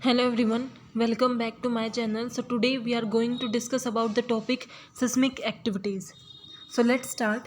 Hello everyone, welcome back to my channel. So today we are going to discuss about the topic seismic activities. So let's start.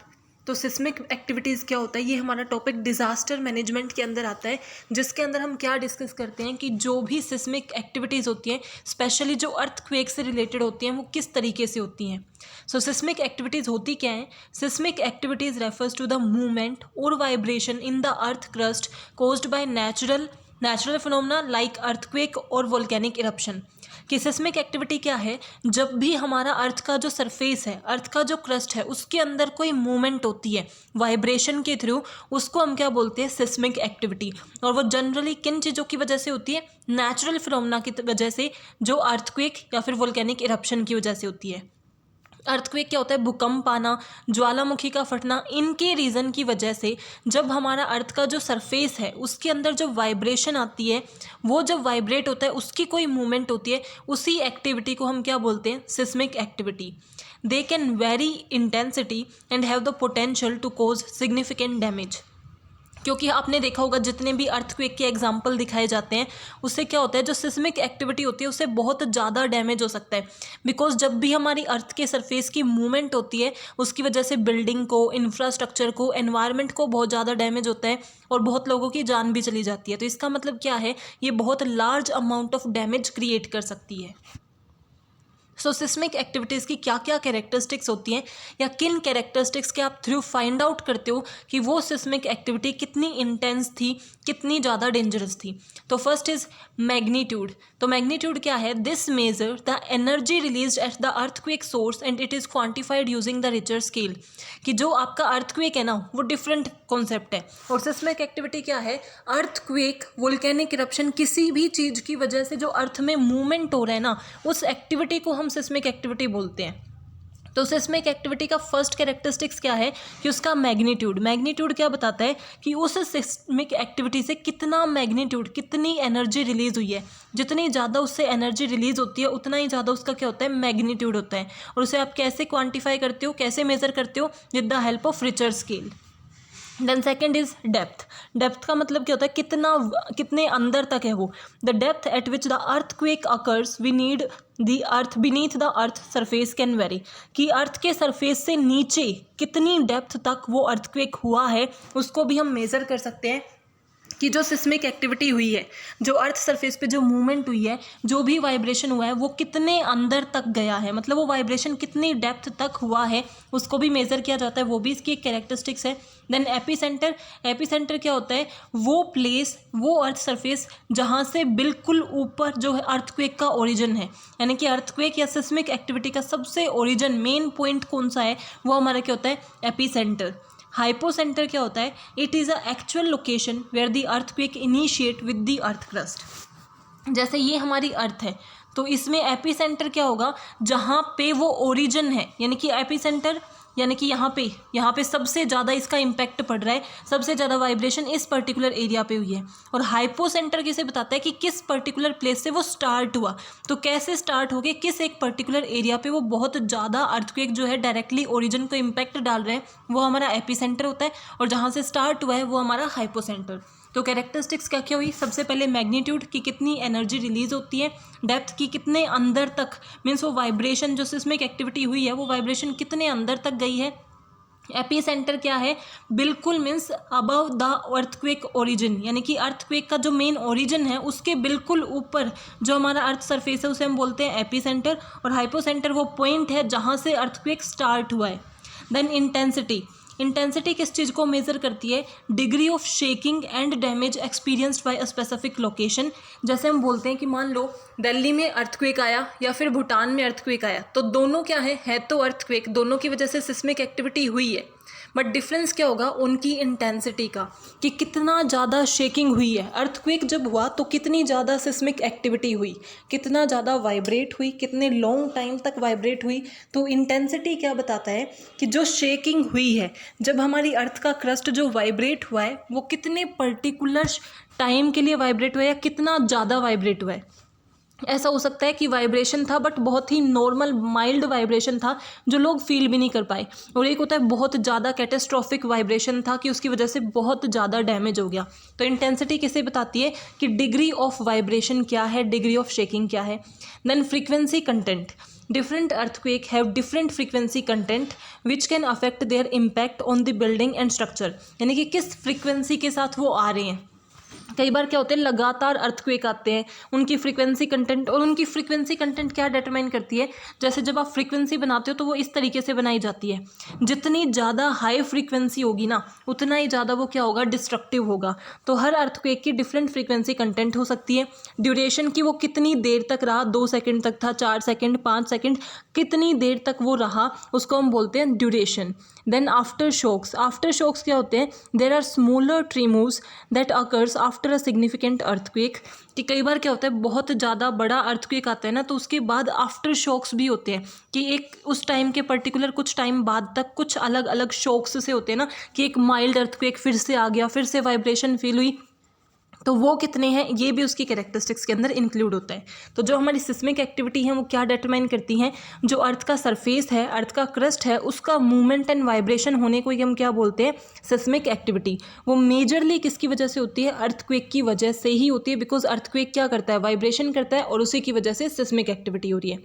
तो seismic activities क्या होता है, ये हमारा topic disaster management के अंदर आता है, जिसके अंदर हम क्या डिस्कस करते हैं कि जो भी सिस्मिक एक्टिविटीज़ होती हैं, स्पेशली जो अर्थक्वेक से रिलेटेड होती हैं, वो किस तरीके से होती हैं. सो सिस्मिक एक्टिविटीज़ होती क्या हैं. Seismic activities refers to the movement और vibration in the earth crust caused by natural phenomena like earthquake और वोल्केनिक इरप्शन. कि सिस्मिक एक्टिविटी क्या है, जब भी हमारा अर्थ का जो सरफेस है, अर्थ का जो क्रस्ट है, उसके अंदर कोई मूवमेंट होती है वाइब्रेशन के थ्रू, उसको हम क्या बोलते हैं, सिस्मिक एक्टिविटी. और वो जनरली किन चीज़ों की वजह से होती है, नेचुरल फिनोमेना की वजह से, जो अर्थक्वेक या फिर वोल्केनिक इरप्शन की वजह से होती है. अर्थक्वेक क्या होता है, भूकंप आना, ज्वालामुखी का फटना. इनके रीज़न की वजह से जब हमारा अर्थ का जो सरफेस है, उसके अंदर जो वाइब्रेशन आती है, वो जब वाइब्रेट होता है, उसकी कोई मूवमेंट होती है, उसी एक्टिविटी को हम क्या बोलते हैं, seismic activity. They can vary intensity and have the potential to cause significant damage. क्योंकि आपने देखा होगा जितने भी अर्थक्वेक के एग्जाम्पल दिखाए जाते हैं, उससे क्या होता है, जो सिस्मिक एक्टिविटी होती है, उससे बहुत ज़्यादा डैमेज हो सकता है. बिकॉज जब भी हमारी अर्थ के सरफेस की मूवमेंट होती है, उसकी वजह से बिल्डिंग को, इंफ्रास्ट्रक्चर को, एनवायरनमेंट को बहुत ज़्यादा डैमेज होता है और बहुत लोगों की जान भी चली जाती है. तो इसका मतलब क्या है, ये बहुत large amount of damage create कर सकती है. सो सिस्मिक एक्टिविटीज़ की क्या क्या कैरेक्टरिस्टिक्स होती हैं, या किन कैरेक्टरिस्टिक्स के आप थ्रू फाइंड आउट करते हो कि वो सिस्मिक एक्टिविटी कितनी इंटेंस थी, कितनी ज़्यादा डेंजरस थी. तो फर्स्ट इज़ मैग्नीट्यूड. तो मैग्नीट्यूड क्या है, this measure the energy release at the earthquake source and it is quantified using the Richter scale. कि जो आपका अर्थक्वेक है ना, वो डिफरेंट कॉन्सेप्ट है. और सिस्मिक एक्टिविटी क्या है, अर्थक्वेक, वोल्केनिक इरप्शन, किसी भी चीज़ की वजह से जो अर्थ में मूवमेंट हो रहा है ना, उस एक्टिविटी को हम सिस्मिक एक्टिविटी बोलते हैं. तो सिस्मिक एक्टिविटी का फर्स्ट कैरेक्टरिस्टिक्स क्या है कि उसका मैग्नीट्यूड क्या बताता है कि उस सिस्मिक एक्टिविटी से कितना मैग्नीट्यूड, कितनी एनर्जी रिलीज हुई है. जितनी ज़्यादा उससे एनर्जी रिलीज होती है, उतना ही ज़्यादा उसका क्या होता है, मैग्नीट्यूड होता है. और उसे आप कैसे क्वांटिफाई करते हो, कैसे मेजर करते हो, with the help of Richter scale. Then second is depth का मतलब क्या होता है, कितने अंदर तक है वो. The depth at which the earthquake occurs we need the earth beneath the earth surface can vary. कि अर्थ के सरफेस से नीचे कितनी डेप्थ तक वो अर्थक्वेक हुआ है, उसको भी हम मेज़र कर सकते हैं. कि जो सिस्मिक एक्टिविटी हुई है, जो अर्थ सरफेस पे जो मूवमेंट हुई है, जो भी वाइब्रेशन हुआ है, वो कितने अंदर तक गया है, मतलब वो वाइब्रेशन कितनी डेप्थ तक हुआ है, उसको भी मेज़र किया जाता है. वो भी इसकी एक कैरेक्टरिस्टिक्स है. देन एपीसेंटर क्या होता है, वो प्लेस, वो अर्थ सरफेस जहाँ से बिल्कुल ऊपर जो है अर्थक्वेक का ओरिजिन है. यानी कि अर्थक्वेक या सिस्मिक एक्टिविटी का सबसे ओरिजिन, मेन पॉइंट कौन सा है, वो हमारा क्या होता है, एपीसेंटर. हाइपोसेंटर क्या होता है, it is a actual location where the earthquake initiate with the earth crust. जैसे ये हमारी अर्थ है, तो इसमें एपीसेंटर क्या होगा, जहाँ पे वो ओरिजिन है. यानी कि एपीसेंटर यानी कि यहाँ पे सबसे ज़्यादा इसका इम्पैक्ट पड़ रहा है, सबसे ज़्यादा वाइब्रेशन इस पर्टिकुलर एरिया पे हुई है. और हाइपोसेंटर किसे बताता है कि किस पर्टिकुलर प्लेस से वो स्टार्ट हुआ, तो कैसे स्टार्ट हो गए, किस एक पर्टिकुलर एरिया पे वो बहुत ज़्यादा अर्थक्वेक जो है डायरेक्टली ओरिजिन को इम्पैक्ट डाल रहे हैं, वो हमारा एपीसेंटर होता है. और जहाँ से स्टार्ट हुआ है वो हमारा हाइपोसेंटर. तो कैरेक्टरिस्टिक्स क्या क्या हुई, सबसे पहले मैग्नीट्यूड की कितनी एनर्जी रिलीज होती है, डेप्थ की कितने अंदर तक, मीन्स वो वाइब्रेशन जो सिस्मिक एक्टिविटी हुई है, वो वाइब्रेशन कितने अंदर तक गई है. एपीसेंटर क्या है, बिल्कुल means above the earthquake origin. यानी कि अर्थक्वेक का जो मेन ओरिजिन है, उसके बिल्कुल ऊपर जो हमारा अर्थ सरफेस है, उसे हम बोलते हैं एपीसेंटर. और हाइपोसेंटर वो पॉइंट है जहाँ से अर्थक्वेक स्टार्ट हुआ है. देन इंटेंसिटी किस चीज़ को मेज़र करती है, degree of shaking and damage experienced bye a specific location. जैसे हम बोलते हैं कि मान लो दिल्ली में अर्थक्वेक आया या फिर भूटान में अर्थक्वेक आया, तो दोनों क्या है तो अर्थक्वेक, दोनों की वजह से सिस्मिक एक्टिविटी हुई है. बट डिफरेंस क्या होगा, उनकी इंटेंसिटी का, कि कितना ज़्यादा शेकिंग हुई है. अर्थक्वेक जब हुआ तो कितनी ज़्यादा सिस्मिक एक्टिविटी हुई, कितना ज़्यादा वाइब्रेट हुई, कितने लॉन्ग टाइम तक वाइब्रेट हुई. तो इंटेंसिटी क्या बताता है कि जो शेकिंग हुई है, जब हमारी अर्थ का क्रस्ट जो वाइब्रेट हुआ है, वो कितने पर्टिकुलर टाइम के लिए वाइब्रेट हुआ है, या कितना ज़्यादा वाइब्रेट हुआ है. ऐसा हो सकता है कि वाइब्रेशन था बट बहुत ही नॉर्मल माइल्ड वाइब्रेशन था जो लोग फील भी नहीं कर पाए, और एक होता है बहुत ज़्यादा कैटेस्ट्रॉफिक वाइब्रेशन था कि उसकी वजह से बहुत ज़्यादा डैमेज हो गया। तो इंटेंसिटी किसे बताती है कि डिग्री ऑफ वाइब्रेशन क्या है, डिग्री ऑफ शेकिंग क्या है। Then frequency content, different earthquake have different frequency content which can affect their impact on the building and structure, यानी कि किस फ्रीक्वेंसी के साथ वो आ रहे हैं। कई बार क्या होते हैं लगातार अर्थक्वेक आते हैं, उनकी फ्रीक्वेंसी कंटेंट, और उनकी फ्रीक्वेंसी कंटेंट क्या डिटरमाइन करती है, जैसे जब आप फ्रीक्वेंसी बनाते हो तो वो इस तरीके से बनाई जाती है, जितनी ज़्यादा हाई फ्रीक्वेंसी होगी ना उतना ही ज़्यादा वो क्या होगा, डिस्ट्रक्टिव होगा। तो हर अर्थक्वेक की डिफरेंट फ्रीक्वेंसी कंटेंट हो सकती है। ड्यूरेशन की वो कितनी देर तक रहा, 2 सेकेंड तक था, 4 सेकेंड, 5 सेकेंड, कितनी देर तक वो रहा उसको हम बोलते हैं duration. Then after shocks, after shocks क्या होते हैं, there are smaller tremors that occurs after a significant earthquake, कि कई बार क्या होता है बहुत ज़्यादा बड़ा अर्थक्वेक आता है ना तो उसके बाद आफ्टर शॉक्स भी होते हैं, कि एक उस टाइम के पर्टिकुलर कुछ टाइम बाद तक कुछ अलग अलग शॉक्स से होते हैं ना, कि एक माइल्ड अर्थक्वेक फिर से आ गया, फिर से वाइब्रेशन फील हुई, तो वो कितने हैं ये भी उसकी कैरेक्टरिस्टिक्स के अंदर इंक्लूड होता है। तो जो हमारी सिस्मिक एक्टिविटी है वो क्या डिटरमाइन करती हैं, जो अर्थ का सरफेस है, अर्थ का क्रस्ट है, उसका मूवमेंट एंड वाइब्रेशन होने को ही हम क्या बोलते हैं, सिस्मिक एक्टिविटी। वो मेजरली किसकी वजह से होती है, अर्थक्वेक की वजह से ही होती है, बिकॉज अर्थक्वेक क्या करता है, वाइब्रेशन करता है, और उसी की वजह से सिस्मिक एक्टिविटी हो रही है।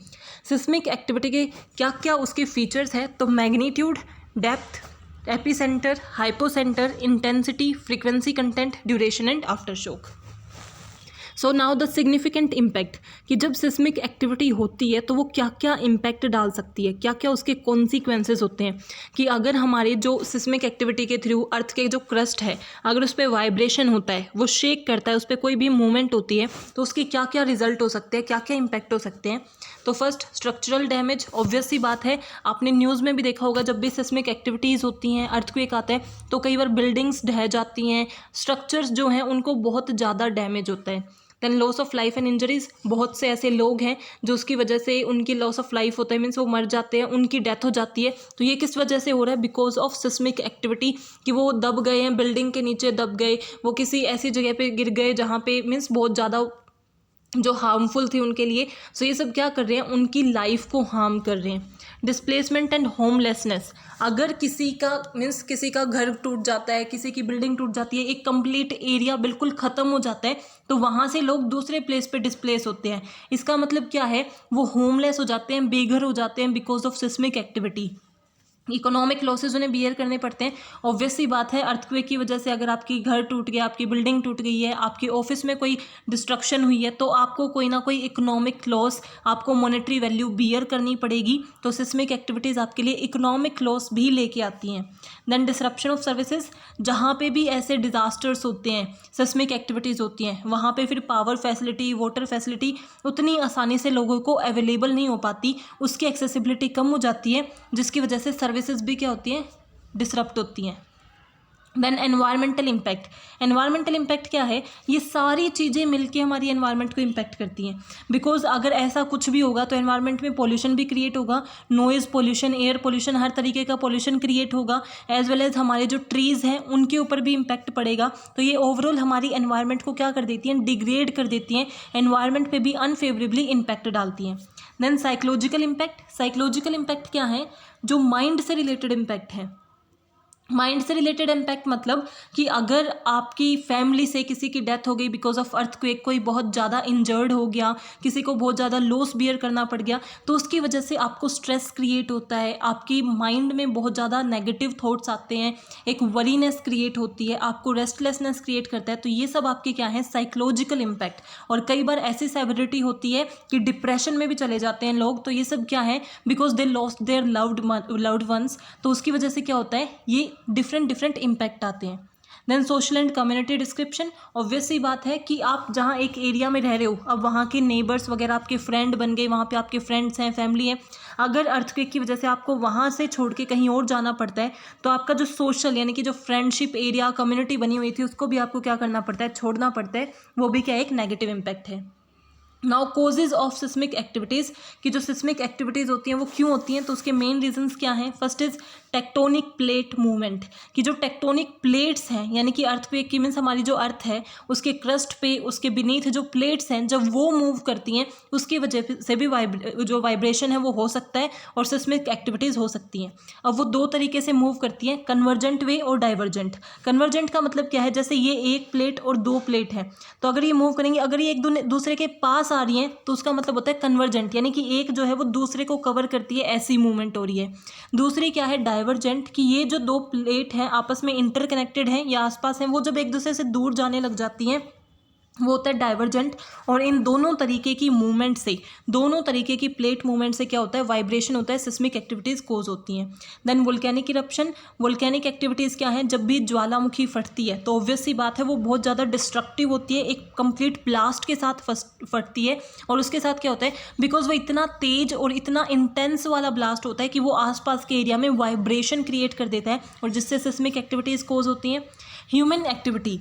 सिस्मिक एक्टिविटी के क्या क्या उसके फीचर्स हैं, तो magnitude, depth, epicentre, hypocentre, intensity, frequency content, duration and after shock. So now the significant impact, कि जब सिस्मिक एक्टिविटी होती है तो वो क्या क्या इम्पैक्ट डाल सकती है, क्या क्या उसके कॉन्सिक्वेंसेज होते हैं, कि अगर हमारे जो सिस्मिक एक्टिविटी के थ्रू अर्थ के जो क्रस्ट है अगर उस पर वाइब्रेशन होता है, वो शेक करता है, उस पर कोई भी मूवमेंट होती है, तो उसके क्या क्या रिजल्ट हो सकते हैं, क्या क्या इम्पैक्ट हो सकते हैं। तो फर्स्ट स्ट्रक्चरल डैमेज, ऑब्वियस सी बात है, आपने न्यूज़ में भी देखा होगा जब भी सिस्मिक एक्टिविटीज़ होती हैं, अर्थक्वेक आता है तो कई बार बिल्डिंग्स ढह जाती हैं, स्ट्रक्चर्स जो हैं उनको बहुत ज़्यादा डैमेज होता है। Then loss of life and injuries, बहुत से ऐसे लोग हैं जो उसकी वजह से उनकी लॉस ऑफ लाइफ होता है, मीन्स वो मर जाते हैं, उनकी डेथ हो जाती है। तो ये किस वजह से हो रहा है, बिकॉज ऑफ सिस्मिक एक्टिविटी, कि वो दब गए हैं, बिल्डिंग के नीचे दब गए, वो किसी ऐसी जगह पे गिर गए जहाँ पे मीन्स बहुत ज़्यादा जो हार्मफुल थी उनके लिए। सो ये सब क्या कर रहे हैं, उनकी लाइफ को हार्म कर रहे हैं। डिस्प्लेसमेंट एंड होमलेसनेस, अगर किसी का मीन्स किसी का घर टूट जाता है, किसी की बिल्डिंग टूट जाती है, एक कंप्लीट एरिया बिल्कुल ख़त्म हो जाता है, तो वहाँ से लोग दूसरे प्लेस पे डिस्प्लेस होते हैं। इसका मतलब क्या है, वो होमलेस हो जाते हैं, बेघर हो जाते हैं because of seismic activity. Economic losses उन्हें बियर करने पड़ते हैं। ऑब्वियस सी बात है, अर्थक्वेक की वजह से अगर आपकी घर टूट गया, आपकी बिल्डिंग टूट गई है, आपके ऑफिस में कोई डिस्ट्रक्शन हुई है, तो आपको कोई ना कोई इकोनॉमिक लॉस, आपको मॉनेटरी वैल्यू बियर करनी पड़ेगी। तो सिस्मिक एक्टिविटीज़ आपके लिए इकोनॉमिक लॉस भी लेके आती हैं। देन डिसरप्शन ऑफ सर्विसेज, जहाँ पे भी ऐसे डिज़ास्टर्स होते हैं, सिस्मिक एक्टिविटीज़ होती हैं, वहाँ पे फिर पावर फैसिलिटी, वाटर फैसिलिटी उतनी आसानी से लोगों को अवेलेबल नहीं हो पाती, उसकी एक्सेसिबिलिटी कम हो जाती है, जिसकी वजह से सर्विसेज भी क्या होती हैं, डिसरप्ट होती हैं। Then environmental impact, environmental impact क्या है, ये सारी चीज़ें मिलके हमारी एनवायरनमेंट को इम्पैक्ट करती हैं। बिकॉज अगर ऐसा कुछ भी होगा तो एनवायरनमेंट में पॉल्यूशन भी क्रिएट होगा, नॉइज़ पॉल्यूशन, एयर पॉल्यूशन, हर तरीके का पॉल्यूशन क्रिएट होगा, एज वेल एज हमारे जो ट्रीज़ हैं उनके ऊपर भी इम्पैक्ट पड़ेगा। तो ये ओवरऑल हमारी एनवायरनमेंट को क्या कर देती हैं, डिग्रेड कर देती हैं, एनवायरनमेंट पे भी अनफेवरेबली इम्पैक्ट डालती हैं। Then psychological impact, psychological impact क्या है, जो माइंड से रिलेटेड इम्पैक्ट है। माइंड से रिलेटेड इम्पैक्ट मतलब कि अगर आपकी फैमिली से किसी की डेथ हो गई बिकॉज ऑफ अर्थक्वेक, कोई बहुत ज़्यादा इंजर्ड हो गया, किसी को बहुत ज़्यादा लॉस बियर करना पड़ गया, तो उसकी वजह से आपको स्ट्रेस क्रिएट होता है, आपकी माइंड में बहुत ज़्यादा नेगेटिव थॉट्स आते हैं, एक वरीनेस क्रिएट होती है, आपको रेस्टलेसनेस क्रिएट करता है। तो ये सब आपके क्या है, साइकोलॉजिकल इम्पैक्ट। और कई बार ऐसी सेवरिटी होती है कि डिप्रेशन में भी चले जाते हैं लोग। तो ये सब क्या है, because they lost their loved ones, तो उसकी वजह से क्या होता है, ये डिफरेंट इम्पैक्ट आते हैं। Then social and community description, obvious सी बात है कि आप जहाँ एक एरिया में रह रहे हो, अब वहाँ के नेबर्स वगैरह आपके फ्रेंड बन गए, वहाँ पे आपके फ्रेंड्स हैं, फैमिली है। अगर अर्थक्वेक की वजह से आपको वहाँ से छोड़ के कहीं और जाना पड़ता है, तो आपका जो सोशल यानी कि जो फ्रेंडशिप एरिया, कम्युनिटी बनी हुई थी, उसको भी आपको क्या करना पड़ता है, छोड़ना पड़ता है। वो भी क्या एक नेगेटिव इम्पैक्ट है। Now causes of seismic activities, कि जो सिस्मिक एक्टिविटीज़ होती हैं वो क्यों होती हैं, तो उसके मेन रीजंस क्या हैं। First is tectonic plate movement, कि जो टेक्टोनिक प्लेट्स हैं यानी कि अर्थक्वेक की मीन्स हमारी जो अर्थ है उसके क्रस्ट पे उसके बीनीथ जो प्लेट्स हैं जब वो मूव करती हैं उसकी वजह से भी जो वाइब्रेशन है वो हो सकता है और सिस्मिक एक्टिविटीज़ हो सकती हैं। अब वो दो तरीके से मूव करती हैं, कन्वर्जेंट वे और डाइवर्जेंट। कन्वर्जेंट का मतलब क्या है, जैसे ये एक प्लेट और दो प्लेट है तो अगर ये मूव करेंगे, अगर ये एक दूसरे के पास आ रही हैं तो उसका मतलब होता है कन्वर्जेंट, यानी कि एक जो है वो दूसरे को कवर करती है, ऐसी मूवमेंट हो रही है। दूसरी क्या है, डाइवर्जेंट, कि ये जो दो प्लेट हैं आपस में इंटरकनेक्टेड हैं या आसपास हैं, वो जब एक दूसरे से दूर जाने लग जाती हैं वो होता है डाइवर्जेंट। और इन दोनों तरीके की मूवमेंट से, दोनों तरीके की प्लेट मूवमेंट से क्या होता है, वाइब्रेशन होता है, सिस्मिक एक्टिविटीज़ कोज होती हैं। Then volcanic eruption, volcanic activities क्या है, जब भी ज्वालामुखी फटती है तो ऑब्वियस सी बात है वो बहुत ज़्यादा डिस्ट्रक्टिव होती है, एक कंप्लीट ब्लास्ट के साथ फटती है। और उसके साथ क्या होता है, बिकॉज वो इतना तेज और इतना इंटेंस वाला ब्लास्ट होता है कि वो आसपास के एरिया में वाइब्रेशन क्रिएट कर देता है और जिससे सिस्मिक एक्टिविटीज़ कोज होती हैं। ह्यूमन एक्टिविटी,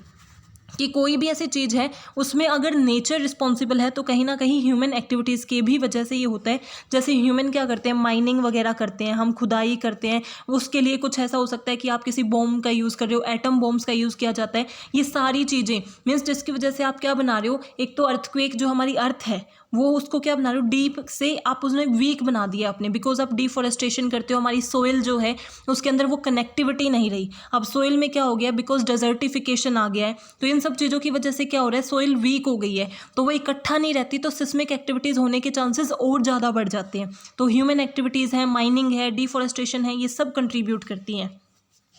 कि कोई भी ऐसी चीज़ है उसमें अगर नेचर रिस्पॉन्सिबल है तो कहीं ना कहीं ह्यूमन एक्टिविटीज़ की भी वजह से ये होता है। जैसे ह्यूमन क्या करते हैं, माइनिंग वगैरह करते हैं, हम खुदाई करते हैं, उसके लिए कुछ ऐसा हो सकता है कि आप किसी बॉम्ब का यूज़ कर रहे हो, एटम बॉम्ब्स का यूज़ किया जाता है। ये सारी चीज़ें मीन्स जिसकी वजह से आप क्या बना रहे हो, एक तो अर्थक्वेक जो हमारी अर्थ है वो उसको क्या बना रहे हो, डीप से आप उसने वीक बना दिया आपने, बिकॉज आप डिफॉरेस्टेशन करते हो, हमारी सोइल जो है उसके अंदर वो कनेक्टिविटी नहीं रही। अब सोइल में क्या हो गया, बिकॉज डेजर्टिफिकेशन आ गया है, तो इन सब चीज़ों की वजह से क्या हो रहा है, सोइल वीक हो गई है तो वो इकट्ठा नहीं रहती, तो सिस्मिक एक्टिविटीज़ होने के चांसेस और ज़्यादा बढ़ जाते हैं। तो ह्यूमन एक्टिविटीज़ हैं, माइनिंग है, डिफॉरेस्टेशन है, ये सब कंट्रीब्यूट करती हैं।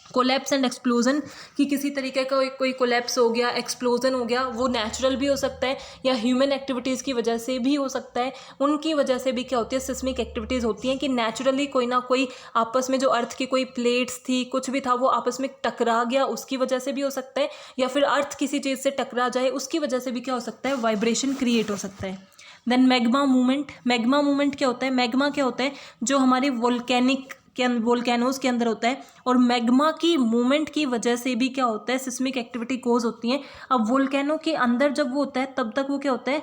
कोलैप्स एंड एक्सप्लोजन, कि किसी तरीके का कोई कोलैप्स हो गया, एक्सप्लोजन हो गया, वो नेचुरल भी हो सकता है या ह्यूमन एक्टिविटीज़ की वजह से भी हो सकता है। उनकी वजह से भी क्या होती है, सिस्मिक एक्टिविटीज़ होती हैं कि नेचुरली कोई ना कोई आपस में जो अर्थ की कोई प्लेट्स थी, कुछ भी था, वो आपस में टकरा गया, उसकी वजह से भी हो सकता है, या फिर अर्थ किसी चीज़ से टकरा जाए उसकी वजह से भी क्या हो सकता है, वाइब्रेशन क्रिएट हो सकता है। Then magma movement, magma movement क्या होता है, मैग्मा क्या होता है, जो हमारे वोल्केनोज के अंदर होता है, और मैग्मा की मूवमेंट की वजह से भी क्या होता है, सिस्मिक एक्टिविटी कोज होती है। अब वोल्केनो के अंदर जब वो होता है तब तक वो क्या होता है,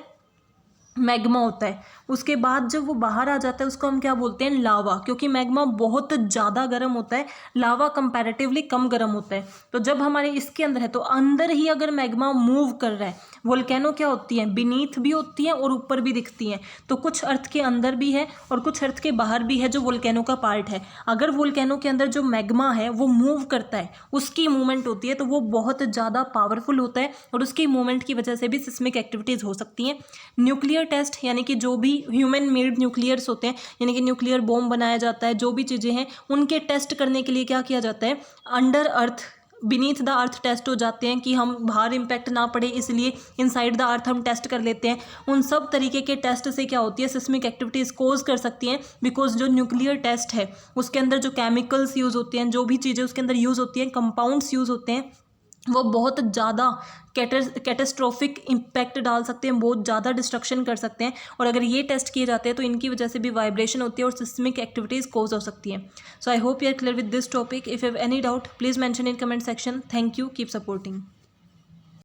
मैग्मा होता है। उसके बाद जब वो बाहर आ जाता है उसको हम क्या बोलते हैं, लावा, क्योंकि मैग्मा बहुत ज़्यादा गर्म होता है, लावा कंपैरेटिवली कम गर्म होता है। तो जब हमारे इसके अंदर है तो अंदर ही अगर मैग्मा मूव कर रहा है, वोल्केनो क्या होती हैं, बीनीथ भी होती हैं और ऊपर भी दिखती हैं, तो कुछ अर्थ के अंदर भी है और कुछ अर्थ के बाहर भी है जो वोल्केनो का पार्ट है। अगर वोल्केनो के अंदर जो मैग्मा है वो मूव करता है, उसकी मूवमेंट होती है, तो वो बहुत ज़्यादा पावरफुल होता है और उसकी मूवमेंट की वजह से भी सिस्मिक एक्टिविटीज़ हो सकती हैं। न्यूक्लियर टेस्ट, यानी कि जो भी ह्यूमन मेड न्यूक्लियर्स होते हैं, यानी कि न्यूक्लियर बॉम्ब बनाया जाता है, जो भी चीज़ें हैं उनके टेस्ट करने के लिए क्या किया जाता है, under earth beneath the earth test हो जाते हैं, कि हम बाहर इम्पैक्ट ना पड़े इसलिए इनसाइड द अर्थ हम टेस्ट कर लेते हैं। उन सब तरीके के टेस्ट से क्या होती है, सिस्मिक एक्टिविटीज़ कोज कर सकती हैं, बिकॉज जो न्यूक्लियर टेस्ट है उसके अंदर जो केमिकल्स यूज़ होते हैं, जो भी चीज़ें उसके अंदर यूज़ होती हैं, कंपाउंड्स यूज़ होते हैं, वो बहुत ज़्यादा कैटेस्ट्रोफिक इम्पैक्ट डाल सकते हैं, बहुत ज़्यादा डिस्ट्रक्शन कर सकते हैं। और अगर ये टेस्ट किए जाते हैं तो इनकी वजह से भी वाइब्रेशन होती है और सिस्मिक एक्टिविटीज़ कोज हो सकती हैं। So I hope you are clear with this topic. If you have any doubt please mention in comment section. Thank you, keep supporting.